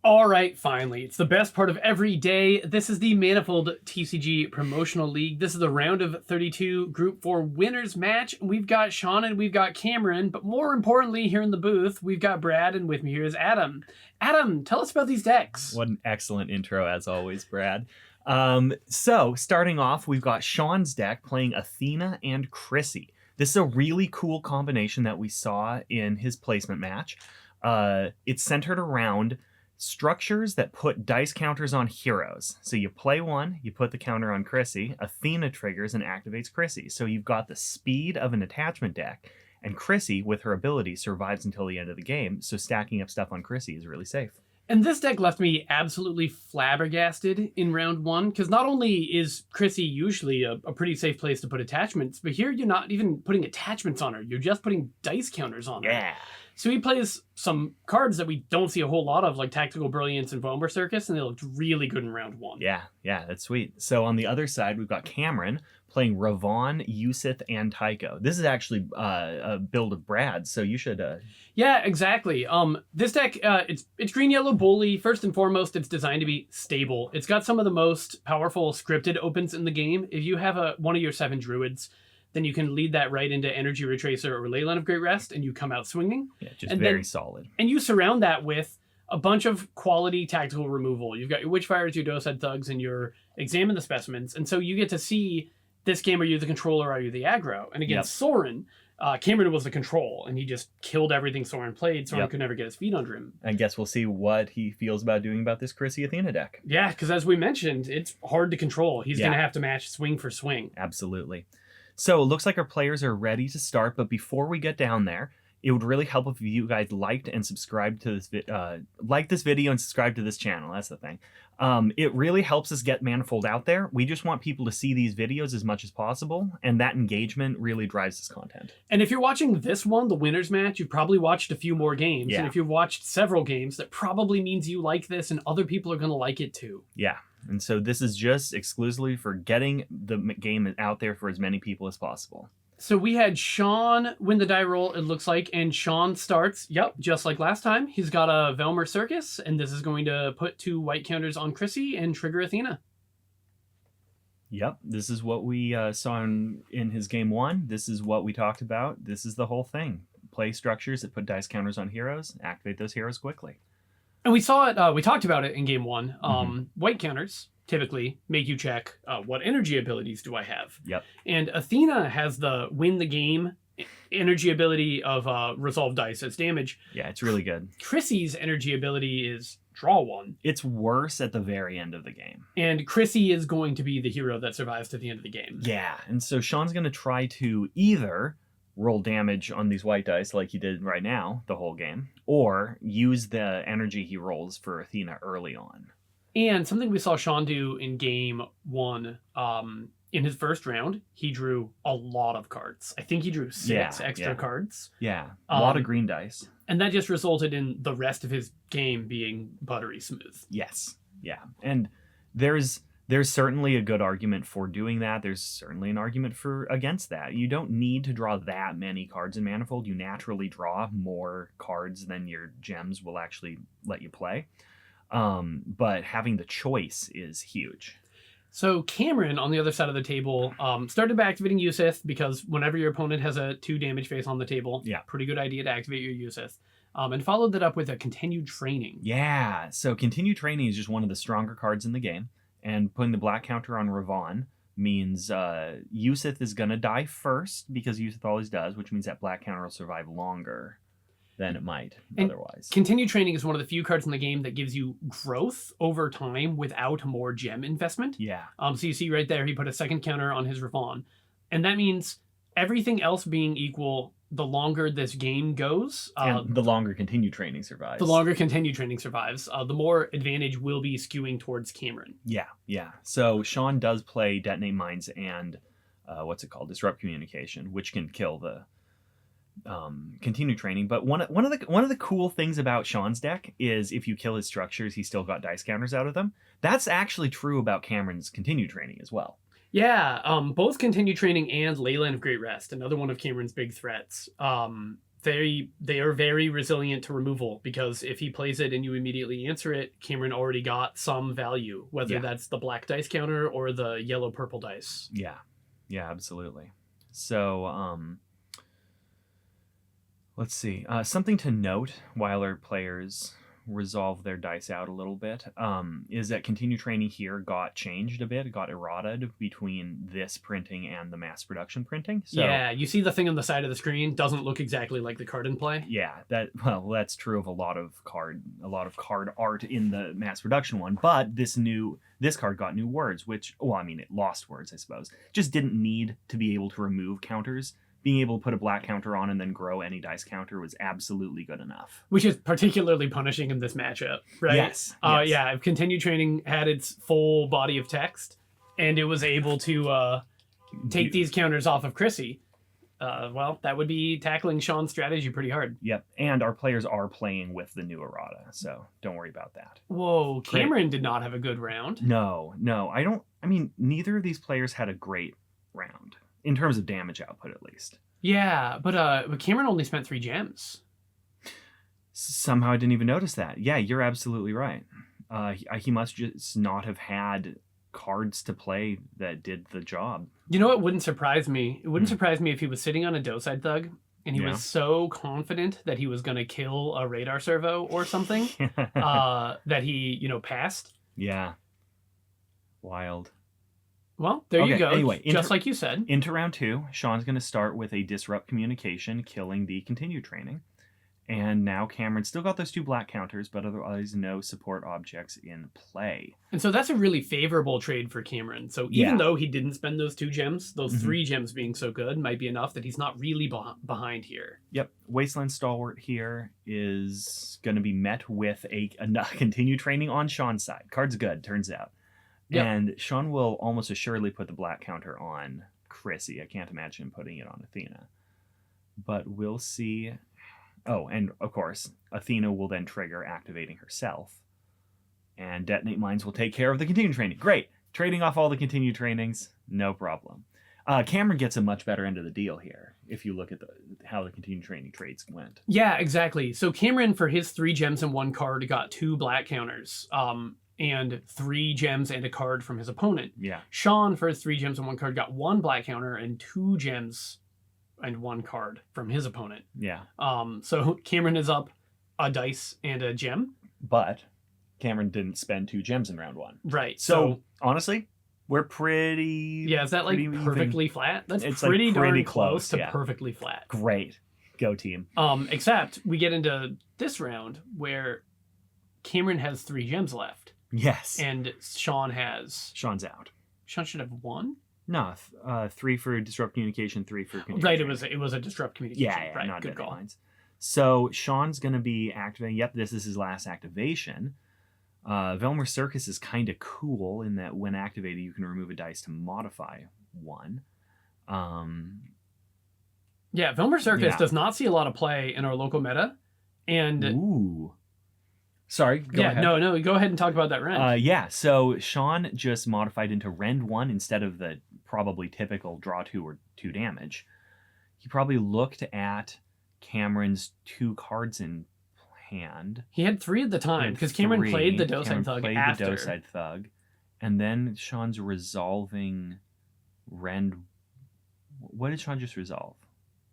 All right, finally. It's the best part of every day. This is the Manifold TCG Promotional League. This is the round of 32 Group 4 winners match. We've got Sean and we've got Cameron, but more importantly, here in the booth, we've got Brad, and with me here is Adam. Adam, tell us about these decks. What an excellent intro, as always, Brad. So, starting off, we've got Sean's deck playing Athena and Chryssy. This is a really cool combination that we saw in his placement match. It's centered around structures that put dice counters on heroes. So you play one, you put the counter on Chryssy, Athena triggers and activates Chryssy. So you've got the speed of an attachment deck, and Chryssy, with her ability, survives until the end of the game, so stacking up stuff on Chryssy is really safe. And this deck left me absolutely flabbergasted in round one, because not only is Chryssy usually a pretty safe place to put attachments, but here you're not even putting attachments on her, you're just putting dice counters on her. Yeah. So he plays some cards that we don't see a whole lot of, like Tactical Brilliance and Vomer Circus, and they looked really good in round one. Yeah, that's sweet. So on the other side, we've got Cameron playing Ravon, Yusith, and Tycho. This is actually a build of Brad, so you should... Yeah, exactly. This deck, it's green-yellow bully. First and foremost, it's designed to be stable. It's got some of the most powerful scripted opens in the game. If you have one of your 7 druids, then you can lead that right into Energy Retracer or Leyline of Great Rest, and you come out swinging. Yeah, just very solid. And you surround that with a bunch of quality tactical removal. You've got your Witchfires, your Dosed Thugs, and your Examine the Specimens. And so you get to see this game, are you the controller, are you the aggro? And against Soren, Cameron was the control, and he just killed everything Soren played. Soren could never get his feet under him. I guess we'll see what he feels about doing about this Chryssy Athena deck. Yeah, because as we mentioned, it's hard to control. He's going to have to match swing for swing. Absolutely. So it looks like our players are ready to start, but before we get down there, it would really help if you guys liked and subscribed to this like this video and subscribe to this channel. That's the thing. It really helps us get Manifold out there. We just want people to see these videos as much as possible, and that engagement really drives this content. And if you're watching this one, the winners match, you've probably watched a few more games. Yeah. And if you've watched several games, that probably means you like this and other people are going to like it too. Yeah. And so this is just exclusively for getting the game out there for as many people as possible. So we had Sean win the die roll, it looks like, and Sean starts, just like last time. He's got a Velmer Circus, and this is going to put 2 white counters on Chryssy and trigger Athena. Yep, this is what we saw in his game 1. This is what we talked about. This is the whole thing. Play structures that put dice counters on heroes, activate those heroes quickly. And we saw it, we talked about it in game 1. White counters typically make you check what energy abilities do I have. Yep. And Athena has the win the game energy ability of resolve dice as damage. Yeah, it's really good. Chryssy's energy ability is draw 1. It's worse at the very end of the game. And Chryssy is going to be the hero that survives to the end of the game. Yeah, and so Sean's going to try to either roll damage on these white dice like he did right now the whole game, or use the energy he rolls for Athena early on. And something we saw Sean do in game 1, in his first round, he drew a lot of cards. I think he drew 6 extra cards. Yeah, a lot of green dice. And that just resulted in the rest of his game being buttery smooth. Yes, yeah. And there's certainly a good argument for doing that. There's certainly an argument against that. You don't need to draw that many cards in Manifold. You naturally draw more cards than your gems will actually let you play. But having the choice is huge. So Cameron, on the other side of the table, started by activating Yusith, because whenever your opponent has a 2 damage face on the table, pretty good idea to activate your Yusith. And followed that up with a Continued Training. Yeah, so Continued Training is just one of the stronger cards in the game. And putting the black counter on Ravon means Yusith is going to die first, because Yusith always does, which means that black counter will survive longer than it might otherwise. Continued Training is one of the few cards in the game that gives you growth over time without more gem investment. Yeah. So you see right there, he put a 2nd counter on his Ravon. And that means everything else being equal, the longer this game goes, and the longer Continued Training survives. The longer Continued Training survives, the more advantage will be skewing towards Cameron. Yeah. So Sean does play Detonate Mines and Disrupt Communication, which can kill the Continued Training. But one of the cool things about Sean's deck is if you kill his structures, he's still got dice counters out of them. That's actually true about Cameron's Continued Training as well. Yeah, both Continued Training and Leyline of Great Rest, another one of Cameron's big threats. they are very resilient to removal, because if he plays it and you immediately answer it, Cameron already got some value, whether that's the black dice counter or the yellow purple dice. Yeah, absolutely. So let's see. Something to note while our players resolve their dice out a little bit is that continue training here got changed a bit. It got errated between this printing and the mass production printing. So, yeah, you see the thing on the side of the screen doesn't look exactly like the card in play. Yeah, that's true of a lot of card art in the mass production one. But this card got new words, which, well, I mean, it lost words, I suppose. Just didn't need to be able to remove counters. Being able to put a black counter on and then grow any dice counter was absolutely good enough. Which is particularly punishing in this matchup, right? Yes. Yeah, if Continue Training had its full body of text and it was able to take these counters off of Chryssy, well, that would be tackling Sean's strategy pretty hard. Yep, and our players are playing with the new errata, so don't worry about that. Whoa, Cameron did not have a good round. No, neither of these players had a great round. In terms of damage output, at least. Yeah, but Cameron only spent 3 gems. Somehow I didn't even notice that. Yeah, you're absolutely right. He must just not have had cards to play that did the job. You know what wouldn't surprise me? It wouldn't surprise me if he was sitting on a Docide Thug and he was so confident that he was going to kill a radar servo or something that he, passed. Yeah. Wild. Well, there you go. Anyway, just like you said. Into round 2, Sean's going to start with a Disrupt Communication, killing the Continue Training. And now Cameron's still got those 2 black counters, but otherwise no support objects in play. And so that's a really favorable trade for Cameron. So even though he didn't spend those 2 gems, those 3 gems being so good might be enough that he's not really behind here. Yep. Wasteland Stalwart here is going to be met with a Continue Training on Sean's side. Card's good, turns out. Yep. And Sean will almost assuredly put the black counter on Chryssy. I can't imagine putting it on Athena. But we'll see. Oh, and of course, Athena will then trigger activating herself. And Detonate Mines will take care of the Continue Training. Great. Trading off all the Continue Trainings, no problem. Cameron gets a much better end of the deal here, if you look at how the Continue Training trades went. Yeah, exactly. So Cameron, for his 3 gems and 1 card, got 2 black counters. And 3 gems and a card from his opponent. Yeah. Sean, for his 3 gems and 1 card, got 1 black counter and 2 gems and 1 card from his opponent. Yeah. So Cameron is up a dice and a gem. But Cameron didn't spend 2 gems in round 1. Right. So honestly, we're pretty... Yeah, is that like perfectly flat? That's it's pretty like darn close to perfectly flat. Great. Go team. Except we get into this round where Cameron has 3 gems left. Yes. And Sean's out. Sean should have 1? No, 3 for Disrupt Communication, 3 for Continue. Right, it was a Disrupt Communication. Yeah, right, not good call. Lines. So Sean's going to be activating. Yep, this is his last activation. Velmer Circus is kind of cool in that when activated, you can remove a dice to modify 1. Yeah, Velmer Circus does not see a lot of play in our local meta. And ooh. Sorry, go ahead. No, go ahead and talk about that rend. So Sean just modified into rend 1 instead of the probably typical draw 2 or 2 damage. He probably looked at Cameron's 2 cards in hand. He had 3 at the time, because Cameron played the Docide Thug after. The Docide Thug. And then Sean's resolving rend... What did Sean just resolve?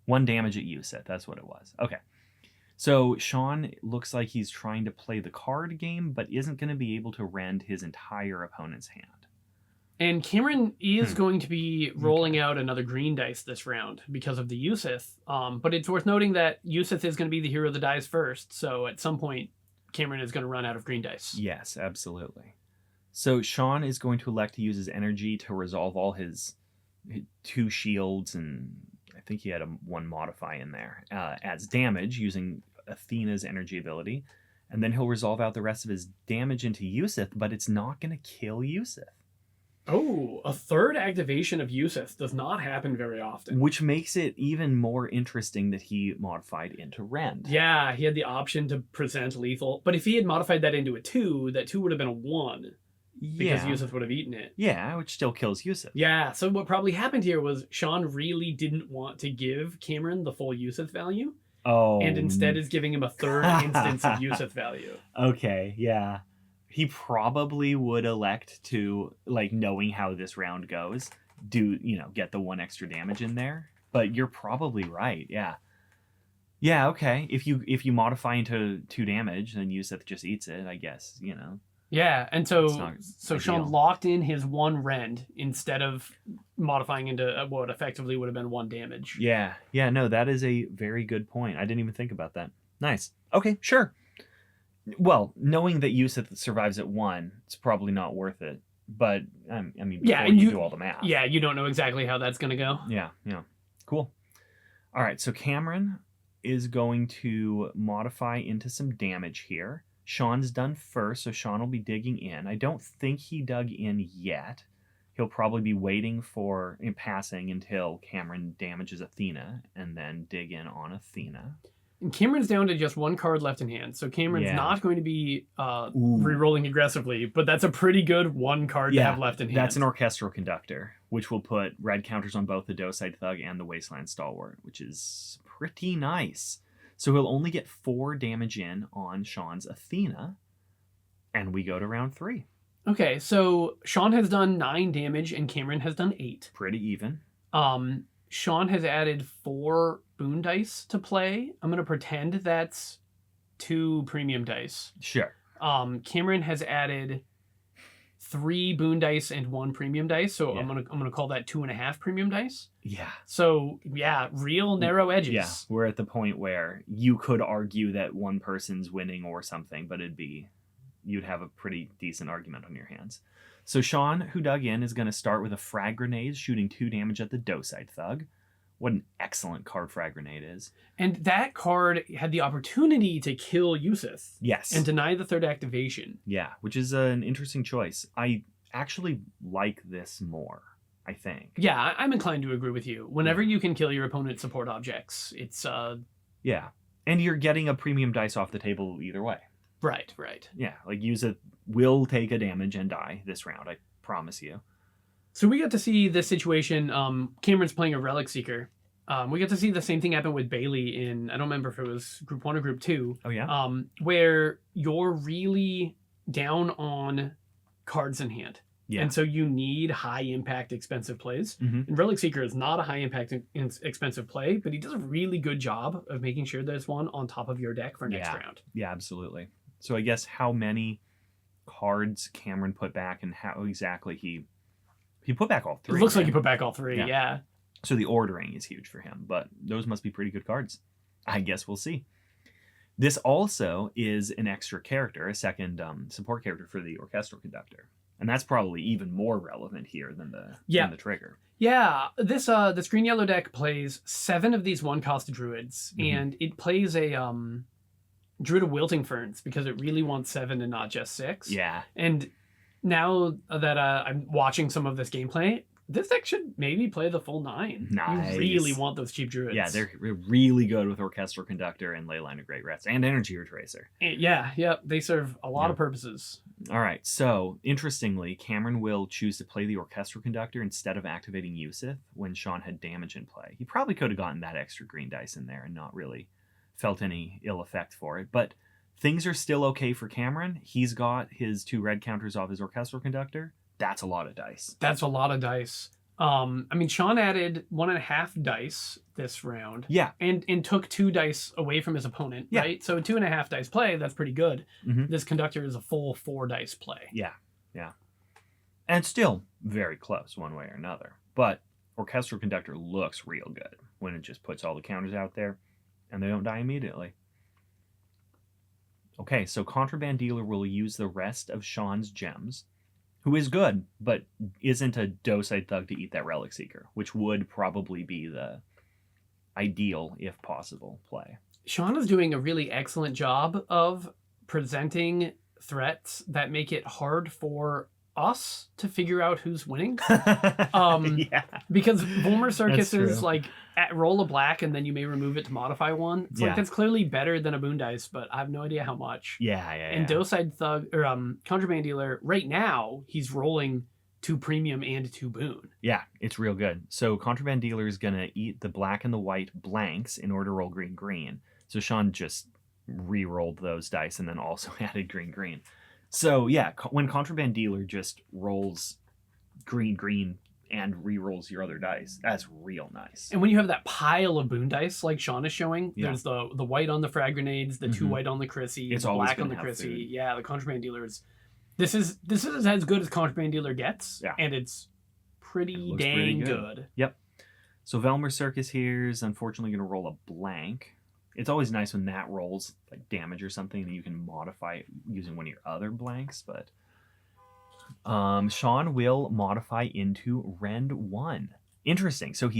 1 damage at Yusith, that's what it was. Okay. So Sean looks like he's trying to play the card game, but isn't going to be able to rend his entire opponent's hand. And Cameron is going to be rolling out another green dice this round because of the Yusith. But it's worth noting that Yusith is going to be the hero that dies first. So at some point, Cameron is going to run out of green dice. Yes, absolutely. So Sean is going to elect to use his energy to resolve all his 2 shields, and I think he had 1 modify in there, as damage using Athena's energy ability. And then he'll resolve out the rest of his damage into Yusith, but it's not going to kill Yusith. Oh, a 3rd activation of Yusith does not happen very often. Which makes it even more interesting that he modified into rend. Yeah, he had the option to present lethal. But if he had modified that into a 2, that 2 would have been a 1. Because Yusith would have eaten it. Yeah, which still kills Yusith. Yeah, so what probably happened here was Sean really didn't want to give Cameron the full Yusith value. and instead is giving him a third instance of Yusuf value. Okay, yeah. He probably would elect to, like, knowing how this round goes, get the 1 extra damage in there. But you're probably right, yeah. Yeah, okay. If you modify into 2 damage, then Yusuf just eats it, I guess, Yeah, and so ideal. Sean locked in his 1 rend instead of modifying into what effectively would have been 1 damage. Yeah, no, that is a very good point. I didn't even think about that. Nice. Okay, sure. Well, knowing that Yusuf survives at 1, it's probably not worth it. But, I mean, before you do all the math. Yeah, you don't know exactly how that's going to go. Yeah. Cool. All right, so Cameron is going to modify into some damage here. Sean's done first, so Sean will be digging in. I don't think he dug in yet. He'll probably be waiting passing until Cameron damages Athena, and then dig in on Athena. And Cameron's down to just 1 card left in hand, so Cameron's not going to be re-rolling aggressively, but that's a pretty good 1 card to have left in hand. That's an Orchestral Conductor, which will put red counters on both the Doe-Side Thug and the Wasteland Stalwart, which is pretty nice. So he'll only get 4 damage in on Sean's Athena, and we go to round 3. Okay, so Sean has done 9 damage and Cameron has done 8. Pretty even. Sean has added 4 boon dice to play. I'm going to pretend that's 2 premium dice. Sure. Cameron has added 3 boon dice and 1 premium dice, so I'm gonna call that 2.5 premium dice. Yeah. So yeah, real narrow edges. Yeah, we're at the point where you could argue that one person's winning or something, but you'd have a pretty decent argument on your hands. So Sean, who dug in, is going to start with a Frag Grenade, shooting 2 damage at the Doe-Side Thug. What an excellent card Frag Grenade is. And that card had the opportunity to kill Yusuf. Yes. And deny the 3rd activation. Yeah, which is an interesting choice. I actually like this more, I think. Yeah, I'm inclined to agree with you. Whenever you can kill your opponent's support objects, it's... Yeah, and you're getting a premium dice off the table either way. Right. Yeah, like Yusuf will take a damage and die this round, I promise you. So we got to see this situation. Cameron's playing a Relic Seeker. We got to see the same thing happen with Bailey in, I don't remember if it was Group 1 or Group 2. Oh, yeah? Where you're really down on cards in hand. Yeah. And so you need high-impact, expensive plays. Mm-hmm. And Relic Seeker is not a high-impact, expensive play, but he does a really good job of making sure there's one on top of your deck for next round. Yeah, absolutely. So I guess how many cards Cameron put back and how exactly he put back all 3. It looks like he put back all 3, yeah. So the ordering is huge for him, but those must be pretty good cards. I guess we'll see. This also is an extra character, a second support character for the Orchestral Conductor. And that's probably even more relevant here than the trigger. Yeah, this green yellow deck plays 7 of these 1-cost druids, and it plays a Druid of Wilting Ferns because it really wants 7 and not just 6. Yeah. And now that I'm watching some of this gameplay, this deck should maybe play the full 9. Nice. You really want those cheap druids. Yeah, they're really good with Orchestral Conductor and Leyline of Great Rest and Energy Retracer. Yeah, they serve a lot of purposes. All right, so interestingly, Cameron will choose to play the Orchestral Conductor instead of activating Yusuf when Sean had damage in play. He probably could have gotten that extra green dice in there and not really felt any ill effect for it, but things are still okay for Cameron. He's got his 2 red counters off his Orchestral Conductor. That's a lot of dice. That's a lot of dice. I mean, Sean added 1.5 dice this round. Yeah. And took 2 dice away from his opponent, right? So 2.5 dice play, that's pretty good. Mm-hmm. This Conductor is a full 4 dice play. Yeah. And still very close one way or another. But Orchestral Conductor looks real good when it just puts all the counters out there and they don't die immediately. Okay, so Contraband Dealer will use the rest of Sean's gems, who is good, but isn't a Doe-Side Thug to eat that Relic Seeker, which would probably be the ideal, if possible, play. Sean is doing a really excellent job of presenting threats that make it hard for us to figure out who's winning. Because Volmer Circus is like roll a black and then you may remove it to modify 1. It's like that's clearly better than a boon dice, but I have no idea how much. And Doe-Side Thug or Contraband Dealer right now he's rolling 2 premium and 2 boon. Yeah, it's real good. So Contraband Dealer is gonna eat the black and the white blanks in order to roll green. So Sean just re-rolled those dice and then also added green. So yeah, when Contraband Dealer just rolls green and re-rolls your other dice, that's real nice. And when you have that pile of boon dice like Sean is showing, Yeah. there's the white on the frag grenades, the 2 white on the Chryssy, It's the always black on the gonna have Chryssy. food. Yeah, the Contraband Dealers. This is as good as Contraband Dealer gets, Yeah. and it's pretty looks dang pretty good. Yep. So Velmer Circus here is unfortunately going to roll a blank. It's always nice when that rolls like damage or something that you can modify it using one of your other blanks, but Sean will modify into Rend 1. Interesting. So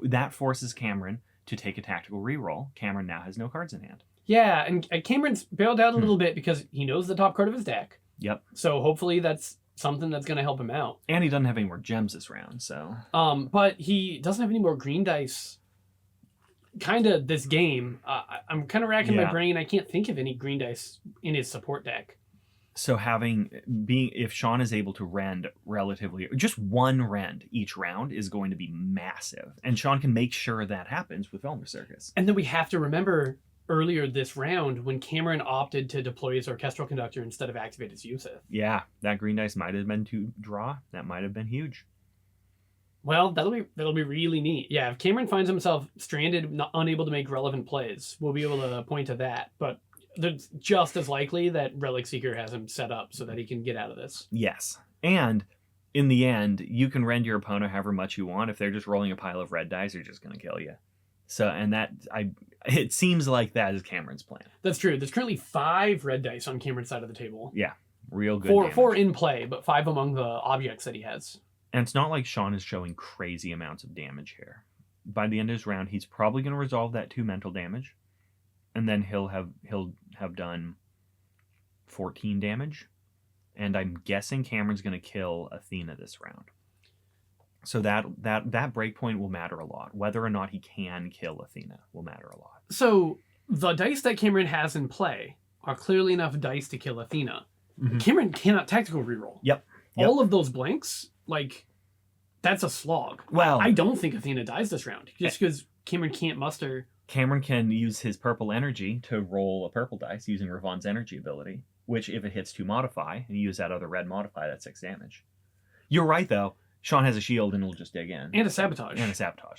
that forces Cameron to take a tactical reroll. Cameron now has no cards in hand. Yeah, and Cameron's bailed out a little bit because he knows the top card of his deck. Yep. So hopefully that's something that's going to help him out. And he doesn't have any more gems this round, so. But he doesn't have any more green dice. Kind of this game. I'm kind of racking my brain. I can't think of any green dice in his support deck. So if Sean is able to rend relatively, just one rend each round is going to be massive. And Sean can make sure that happens with Velmer Circus. And then we have to remember earlier this round when Cameron opted to deploy his Orchestral Conductor instead of activate his Yusuf. Yeah, that green dice might have been to draw. That might have been huge. Well, that'll be really neat. Yeah, if Cameron finds himself stranded, unable to make relevant plays, we'll be able to point to that. But it's just as likely that Relic Seeker has him set up so that he can get out of this. Yes. And in the end, you can rend your opponent however much you want. If they're just rolling a pile of red dice, they're just going to kill you. So, and it seems like that is Cameron's plan. That's true. There's currently 5 red dice on Cameron's side of the table. Yeah, real good. 4 in play, but 5 among the objects that he has. And it's not like Sean is showing crazy amounts of damage here. By the end of his round, he's probably going to resolve that 2 mental damage, and then he'll have done 14 damage. And I'm guessing Cameron's going to kill Athena this round. So that breakpoint will matter a lot. Whether or not he can kill Athena will matter a lot. So the dice that Cameron has in play are clearly enough dice to kill Athena. Mm-hmm. Cameron cannot tactical reroll. Yep. All of those blanks, that's a slog. Well, I don't think Athena dies this round just because Cameron can't muster. Cameron can use his purple energy to roll a purple dice using Ravon's energy ability, which if it hits 2 modify, and you use that other red modify, that's 6 damage. You're right, though. Sean has a shield and will just dig in. And a sabotage.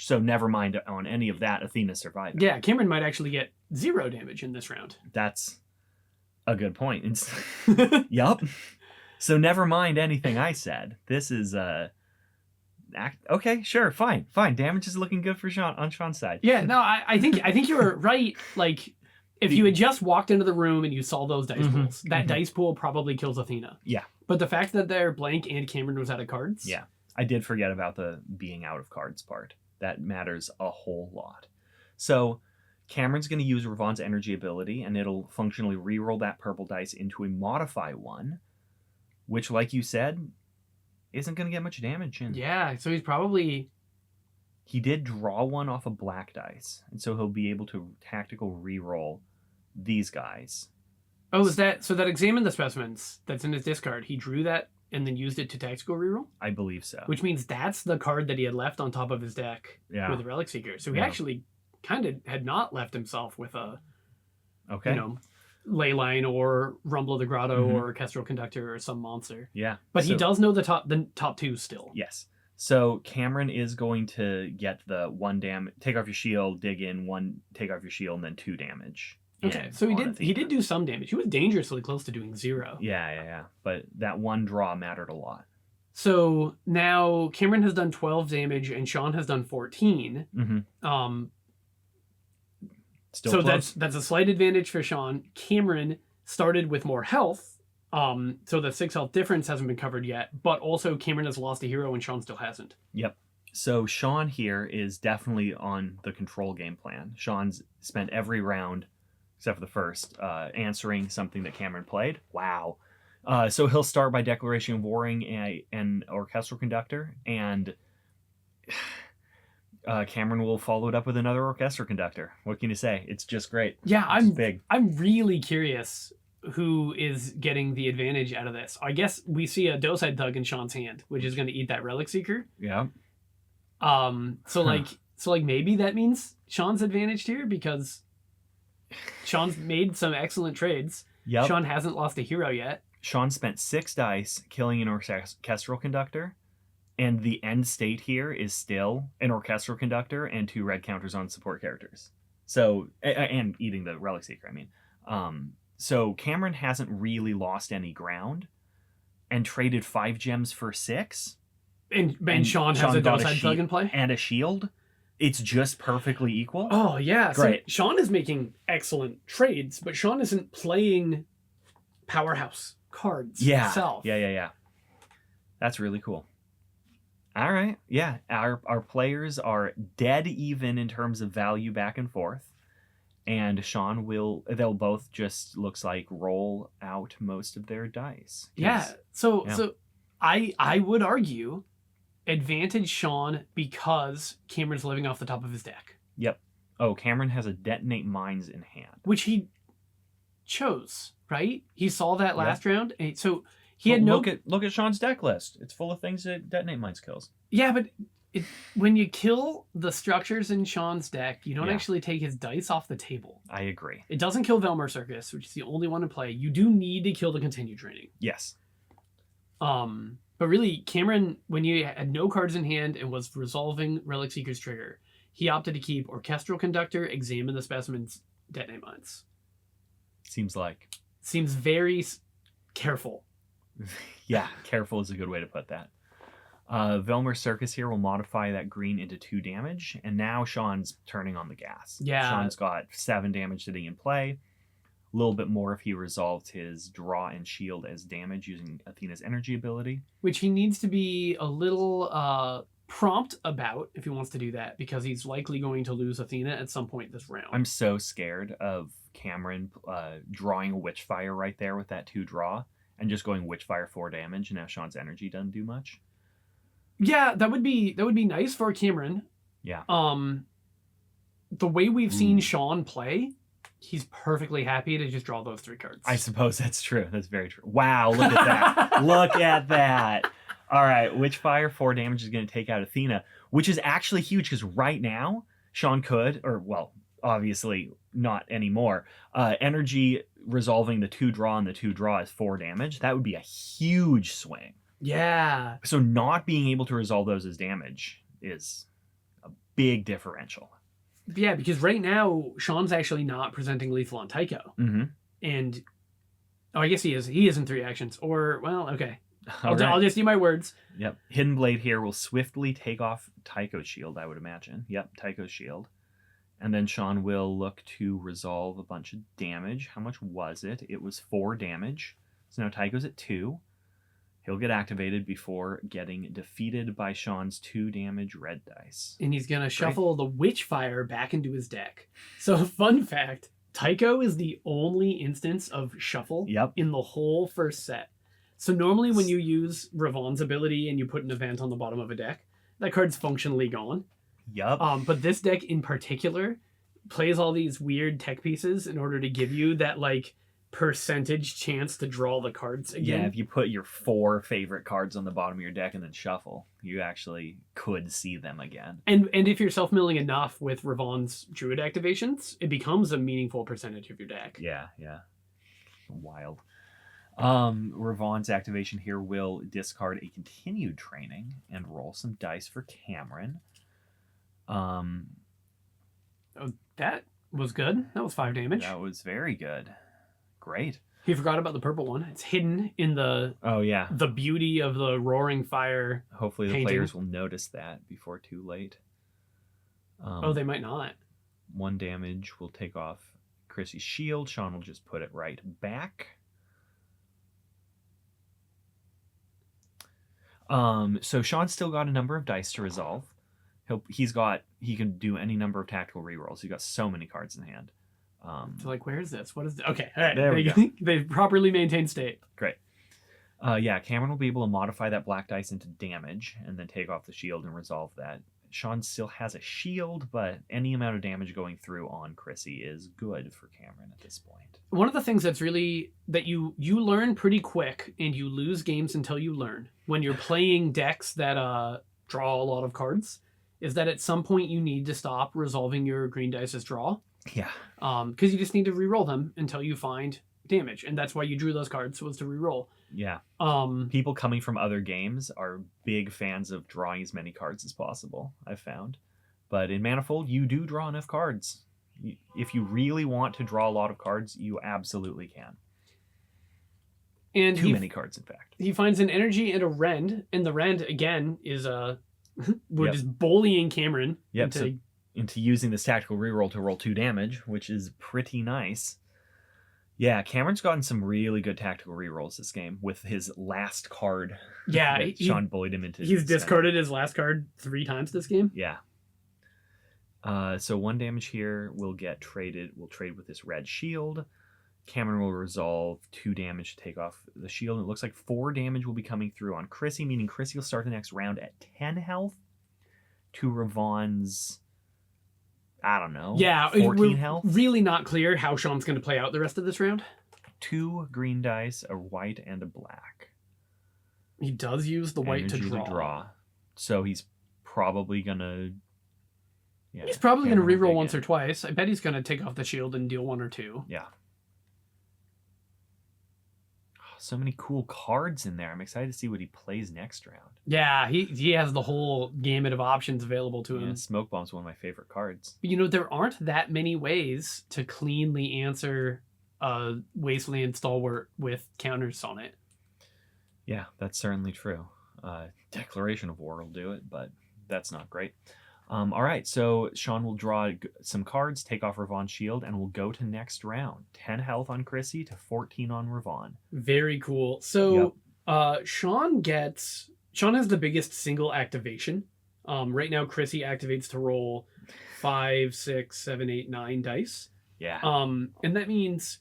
So never mind on any of that, Athena surviving. Yeah, Cameron might actually get 0 damage in this round. That's a good point. Yup. So never mind anything I said. This is okay, sure, fine. Damage is looking good for Sean on Sean's side. Yeah, no, I think you were right. If you had just walked into the room and you saw those dice pools, that dice pool probably kills Athena. Yeah. But the fact that they're blank and Cameron was out of cards. Yeah. I did forget about the being out of cards part. That matters a whole lot. So Cameron's going to use Ravon's energy ability, and it'll functionally reroll that purple dice into a modify 1, which, like you said, isn't going to get much damage in. Yeah, so he's probably... He did draw 1 off a black dice, and so he'll be able to tactical reroll these guys. Oh, that examine the specimens that's in his discard? He drew that and then used it to tactical reroll? I believe so. Which means that's the card that he had left on top of his deck with the Relic Seeker. So he actually kind of had not left himself with a, Leyline or Rumble of the Grotto or Orchestral Conductor or some monster. Yeah. But he does know the top 2 still. Yes. So Cameron is going to get the 1 damage, take off your shield, dig in, 1, take off your shield, and then 2 damage. Okay, so he did do some damage. He was dangerously close to doing 0. Yeah. But that 1 draw mattered a lot. So now Cameron has done 12 damage and Sean has done 14. Mm-hmm. Still so close. that's a slight advantage for Sean. Cameron started with more health. So the 6 health difference hasn't been covered yet, but also Cameron has lost a hero and Sean still hasn't. Yep. So Sean here is definitely on the control game plan. Sean's spent every round, except for the first, answering something that Cameron played. Wow. So he'll start by Declaration of Warring and Orchestral Conductor, and Cameron will follow it up with another Orchestral Conductor. What can you say? It's just great. Yeah, big. I'm really curious who is getting the advantage out of this. I guess we see a Doside Thug in Sean's hand, which is going to eat that Relic Seeker. Yeah. So maybe that means Sean's advantaged here because Sean's made some excellent trades. Yep. Sean hasn't lost a hero yet. Sean spent 6 dice killing an orchestral conductor, and the end state here is still an orchestral conductor and 2 red counters on support characters. So, and eating the Relic Seeker, I mean. So Cameron hasn't really lost any ground and traded 5 gems for 6. And Sean has a Dose Head Thug in play. And a shield. It's just perfectly equal. Oh, yeah. Great. So Sean is making excellent trades, but Sean isn't playing powerhouse cards himself. Yeah. That's really cool. All right. Yeah. Our players are dead even in terms of value back and forth. And Sean they'll both just, looks like, roll out most of their dice. Yeah. So I would argue advantage Sean because Cameron's living off the top of his deck. Yep. Oh, Cameron has a Detonate Mines in hand. Which he chose, right? He saw that last round. And so he had no... Look at Sean's deck list. It's full of things that Detonate Mines kills. Yeah, but when you kill the structures in Sean's deck, you don't actually take his dice off the table. I agree. It doesn't kill Velmar Circus, which is the only one in play. You do need to kill the Continue Training. Yes. But really, Cameron, when you had no cards in hand and was resolving Relic Seeker's trigger, he opted to keep Orchestral Conductor, Examine the Specimens, Detonate Mines. Seems very careful. Yeah, careful is a good way to put that. Velmar Circus here will modify that green into 2 damage, and now Sean's turning on the gas. Yeah. Sean's got 7 damage sitting in play. A little bit more if he resolved his draw and shield as damage using Athena's energy ability. Which he needs to be a little prompt about if he wants to do that, because he's likely going to lose Athena at some point this round. I'm so scared of Cameron drawing a Witchfire right there with that 2 draw and just going Witchfire 4 damage, and now Sean's energy doesn't do much. Yeah, that would be nice for Cameron. Yeah. The way we've seen Sean play, he's perfectly happy to just draw those 3 cards. I suppose that's true. That's very true. Wow, look at that. Look at that. All right, Witchfire 4 damage is going to take out Athena, which is actually huge because right now, Sean could, or well, obviously not anymore, energy resolving the 2 draw and the 2 draw is 4 damage. That would be a huge swing. Yeah. So not being able to resolve those as damage is a big differential. Yeah, because right now, Sean's actually not presenting lethal on Tycho. Mm-hmm. And, I guess he is. He is in 3 actions. Or, well, okay. I'll just do my words. Yep. Hidden Blade here will swiftly take off Tycho's shield, I would imagine. Yep, Tycho's shield. And then Sean will look to resolve a bunch of damage. How much was it? It was 4 damage. So now Tycho's at 2. He'll get activated before getting defeated by Sean's 2 damage red dice. And he's going to shuffle the Witchfire back into his deck. So, fun fact, Tycho is the only instance of shuffle in the whole first set. So normally when you use Ravon's ability and you put an event on the bottom of a deck, that card's functionally gone. Yep. But this deck in particular plays all these weird tech pieces in order to give you that, like, percentage chance to draw the cards again. Yeah, if you put your 4 favorite cards on the bottom of your deck and then shuffle, you actually could see them again. And if you're self-milling enough with Ravon's Druid activations, it becomes a meaningful percentage of your deck. Yeah. Wild. Ravon's activation here will discard a continued training and roll some dice for Cameron. Oh, that was good. That was 5 damage. That was very good. Great. He forgot about the purple one. It's hidden in the the beauty of the roaring fire. Hopefully the players will notice that before too late. They might not. 1 damage will take off Chryssy's shield. Sean will just put it right back. So Sean's still got a number of dice to resolve. He can do any number of tactical rerolls. He's got so many cards in hand. So like, where is this? What is this? Okay, all right. There we go. They properly maintained state. Great. Cameron will be able to modify that black dice into damage and then take off the shield and resolve that. Sean still has a shield, but any amount of damage going through on Chryssy is good for Cameron at this point. One of the things that's really that you learn pretty quick, and you lose games until you learn when you're playing decks that draw a lot of cards, is that at some point you need to stop resolving your green dice as draw. Yeah. Because you just need to re-roll them until you find damage, and that's why you drew those cards, was to re-roll. Yeah. Um, People coming from other games are big fans of drawing as many cards as possible, I've found. But in Manifold, you do draw enough cards. If you really want to draw a lot of cards, you absolutely can. and Too many cards, in fact. he finds an energy and a rend, and the rend again is we're just bullying Cameron Yep. Into using this tactical reroll to roll 2 damage, which is pretty nice. Yeah, Cameron's gotten some really good tactical rerolls this game with his last card. Yeah, Sean bullied him into. He's discarded his last card 3 times this game. Yeah. So 1 damage here will get traded. We'll trade with this red shield. Cameron will resolve 2 damage to take off the shield. It looks like 4 damage will be coming through on Chryssy, meaning Chryssy will start the next round at 10 health to Ravon's, I don't know, 14 health. Really not clear how Sean's going to play out the rest of this round. 2 green dice, a white and a black. He does use the white to draw. So he's probably going to... Yeah, he's probably going to reroll once or twice. I bet he's going to take off the shield and deal 1 or 2. Yeah. So many cool cards in there. I'm excited to see what he plays next round. Yeah, he has the whole gamut of options available to him. Yeah, Smoke Bomb's one of my favorite cards. But there aren't that many ways to cleanly answer a Wasteland Stalwart with counters on it. Yeah, that's certainly true. Declaration of War will do it, but that's not great. All right, so Sean will draw some cards, take off Ravon's shield, and we'll go to next round. 10 health on Chryssy to 14 on Ravon. Very cool. So Sean has the biggest single activation. Right now, Chryssy activates to roll 5, 6, 7, 8, 9 dice. Yeah. And that means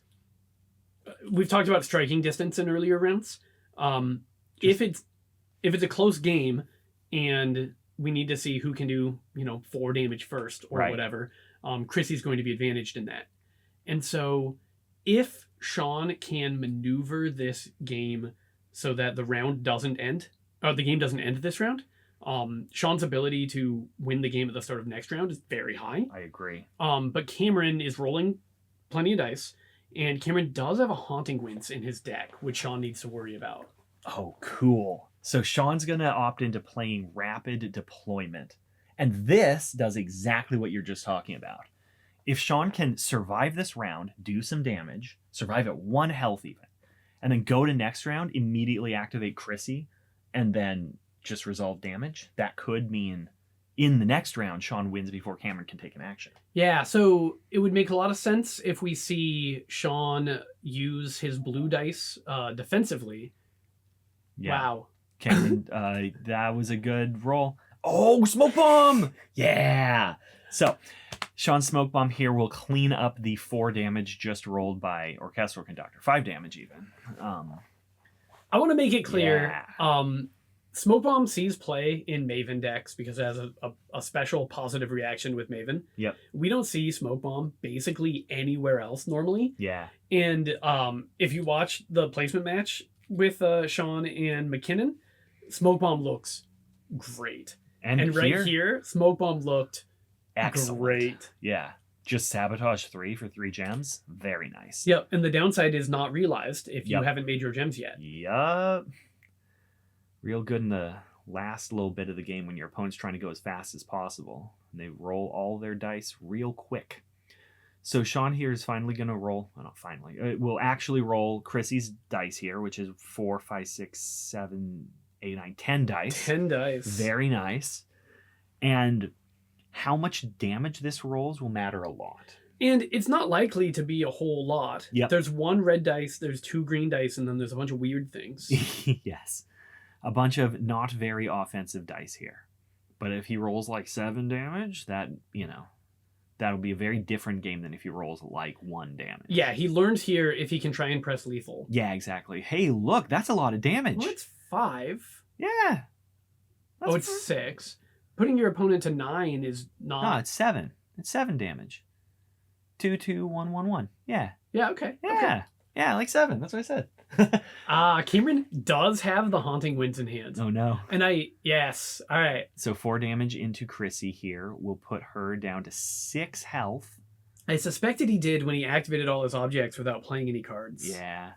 we've talked about striking distance in earlier rounds. If it's a close game and we need to see who can do 4 damage first or whatever, Chrissy's going to be advantaged in that. And so if Sean can maneuver this game so that the round doesn't end, or the game doesn't end this round, Sean's ability to win the game at the start of next round is very high. I agree. But Cameron is rolling plenty of dice, and Cameron does have a Haunting Winds in his deck, which Sean needs to worry about. Oh, cool. So Sean's going to opt into playing Rapid Deployment. And this does exactly what you're just talking about. If Sean can survive this round, do some damage, survive at 1 health even, and then go to next round, immediately activate Chryssy, and then just resolve damage, that could mean in the next round, Sean wins before Cameron can take an action. Yeah, so it would make a lot of sense if we see Sean use his blue dice defensively. Yeah. Wow. Cameron, that was a good roll. Oh, Smoke Bomb! Yeah! So, Sean's Smoke Bomb here will clean up the 4 damage just rolled by Orchestral Conductor. 5 damage even. I want to make it clear. Yeah. Smoke Bomb sees play in Maven decks because it has a special positive reaction with Maven. Yep. We don't see Smoke Bomb basically anywhere else normally. Yeah. And if you watch the placement match with Sean and McKinnon, Smoke Bomb looks great. And right here, Smoke Bomb looked excellent. Great. Yeah. Just Sabotage 3 for 3 gems. Very nice. Yep. And the downside is not realized if you haven't made your gems yet. Yup. Real good in the last little bit of the game when your opponent's trying to go as fast as possible. And they roll all their dice real quick. So Sean here is finally going to roll. Well, not finally. We'll actually roll Chryssy's dice here, which is 4, 5, 6, 7, 8, 9, 10 dice. 10 dice. Very nice. And how much damage this rolls will matter a lot. And it's not likely to be a whole lot. Yep. There's 1 red dice, there's 2 green dice, and then there's a bunch of weird things. Yes. A bunch of not very offensive dice here. But if he rolls like 7 damage, that'll be a very different game than if he rolls like 1 damage. Yeah, he learns here if he can try and press lethal. Yeah, exactly. Hey, look, that's a lot of damage. Well, it's 5. Yeah. It's 6. Putting your opponent to 9 is not... No, it's 7. It's 7 damage. 2, 2, 1, 1, 1. Yeah. Yeah, okay. Yeah. Okay. Yeah, like 7. That's what I said. Cameron does have the Haunting Winds in hand. Oh, no. And yes. All right. So 4 damage into Chryssy here will put her down to 6 health. I suspected he did when he activated all his objects without playing any cards. Yeah.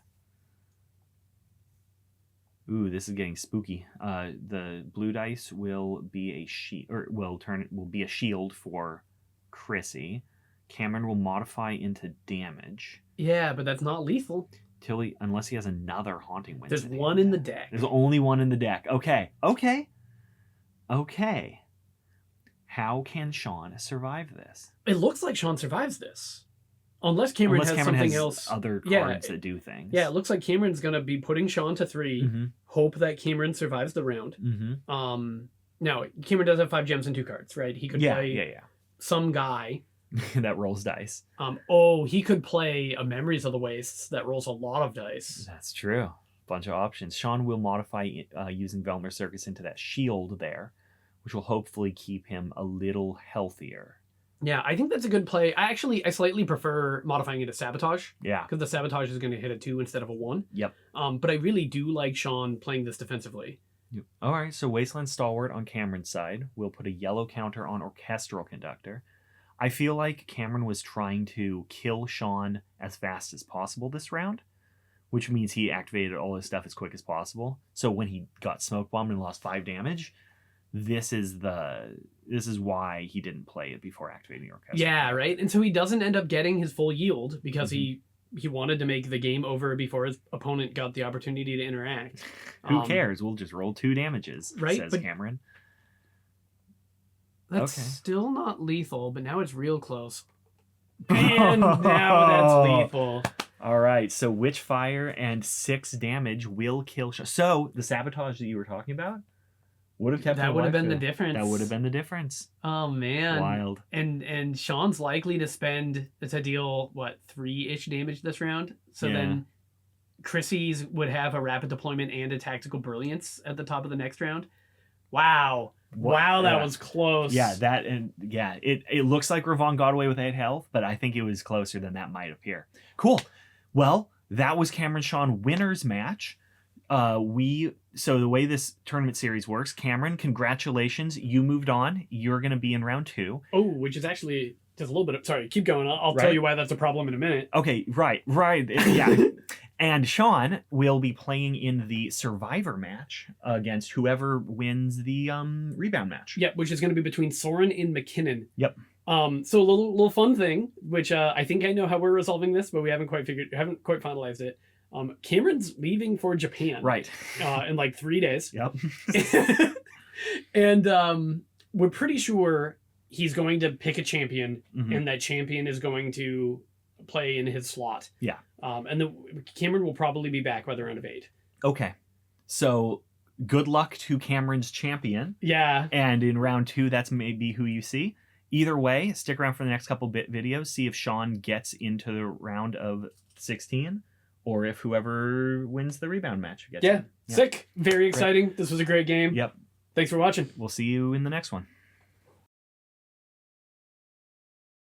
Ooh, this is getting spooky. The blue dice will be a will be a shield for Chryssy. Cameron will modify into damage. Yeah, but that's not lethal. Unless he has another Haunting Winds. There's one in the deck. There's only one in the deck. Okay. How can Sean survive this? It looks like Sean survives this. Unless Cameron has something else. Other cards that do things. Yeah, it looks like Cameron's going to be putting Sean to 3. Hope that Cameron survives the round. Now, Cameron does have 5 gems and 2 cards, right? He could play some guy. that rolls dice. He could play a Memories of the Wastes that rolls a lot of dice. That's true. Bunch of options. Sean will modify using Velmer Circus into that shield there, which will hopefully keep him a little healthier. Yeah, I think that's a good play. I slightly prefer modifying it to Sabotage. Yeah. Because the Sabotage is going to hit a 2 instead of a 1. Yep. But I really do like Sean playing this defensively. Yep. All right, so Wasteland Stalwart on Cameron's side. We'll put a yellow counter on Orchestral Conductor. I feel like Cameron was trying to kill Sean as fast as possible this round, which means he activated all his stuff as quick as possible. So when he got smoke bombed and lost 5 damage, this is why he didn't play it before activating Orchestra. Yeah, right. And so he doesn't end up getting his full yield because he wanted to make the game over before his opponent got the opportunity to interact. Who cares? We'll just roll 2 damages, right? Says Cameron. That's still not lethal, but now it's real close. And now that's lethal. All right, so Witchfire and 6 damage will kill Sean. So the Sabotage that you were talking about would have kept. That would have been the difference. That would have been the difference. Oh man, wild. And Sean's likely to deal 3-ish damage this round. So then Chryssy's would have a Rapid Deployment and a Tactical Brilliance at the top of the next round. Wow. Wow, that was close. Yeah, it looks like Ravon got away with 8 health, but I think it was closer than that might appear. Cool. Well, that was Cameron Sean winner's match. So the way this tournament series works, Cameron, congratulations, you moved on. You're going to be in round 2. Oh, which is actually just a little bit of, sorry, keep going. I'll tell you why that's a problem in a minute. Okay, right. Yeah. And Sean will be playing in the Survivor match against whoever wins the rebound match. Yep, which is going to be between Soren and McKinnon. Yep. So a little fun thing, which I think I know how we're resolving this, but we haven't quite finalized it. Cameron's leaving for Japan. Right. In like 3 days. Yep. And we're pretty sure he's going to pick a champion, and that champion is going to play in his slot. Yeah. And Cameron will probably be back by the round of 8. Okay. So good luck to Cameron's champion. Yeah. And in round 2, that's maybe who you see. Either way, stick around for the next couple videos, see if Sean gets into the round of 16 or if whoever wins the rebound match gets in. Sick. Very exciting. This was a great game. Yep. Thanks for watching. We'll see you in the next one.